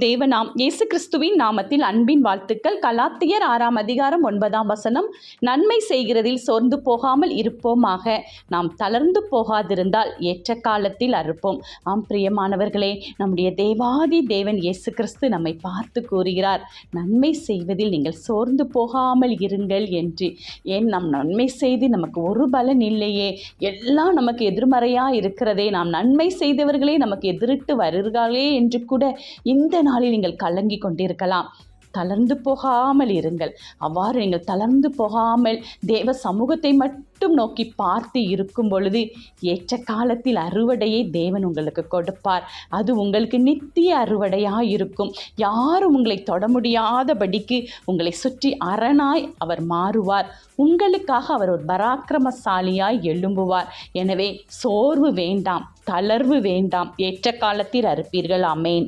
தேவனாம் இயேசு கிறிஸ்துவின் நாமத்தில் அன்பின் வாழ்த்துக்கள். கலாத்தியர் 6:9 நன்மை செய்கிறதில் சோர்ந்து போகாமல் இருப்போமாக. நாம் தளர்ந்து போகாதிருந்தால் ஏற்ற காலத்தில் அறுப்போம். பிரியமானவர்களே, நம்முடைய தேவாதி தேவன் இயேசு கிறிஸ்து நம்மை பார்த்து கூறுகிறார், நன்மை செய்வதில் நீங்கள் சோர்ந்து போகாமல் இருங்கள் என்று. ஏன் நாம் நன்மை செய்து நமக்கு ஒரு பலன் இல்லையே, எல்லாம் நமக்கு எதிர்மறையாக இருக்கிறதே, நாம் நன்மை செய்தவர்களே நமக்கு எதிரிட்டு வருகிறார்களே என்று கூட இந்த நாளில் நீங்கள் கலங்கி கொண்டிருக்கலாம். தளர்ந்து போகாமல் இருங்கள். அவ்வாறு நீங்கள் தளர்ந்து போகாமல் தேவ சமூகத்தை மட்டும் நோக்கி பார்த்து இருக்கும் பொழுது ஏற்ற காலத்தில் அறுவடையை தேவன் உங்களுக்கு கொடுப்பார். அது உங்களுக்கு நித்திய அறுவடையாக இருக்கும். யாரும் உங்களை தொட முடியாதபடிக்கு உங்களை சுற்றி அரணாய் அவர் மாறுவார். உங்களுக்காக அவர் ஒரு பராக்கிரமசாலியாய் எழும்புவார். எனவே சோர்வு வேண்டாம், தளர்வு வேண்டாம். ஏற்ற காலத்தில் அறுப்பீர்கள். ஆமென்.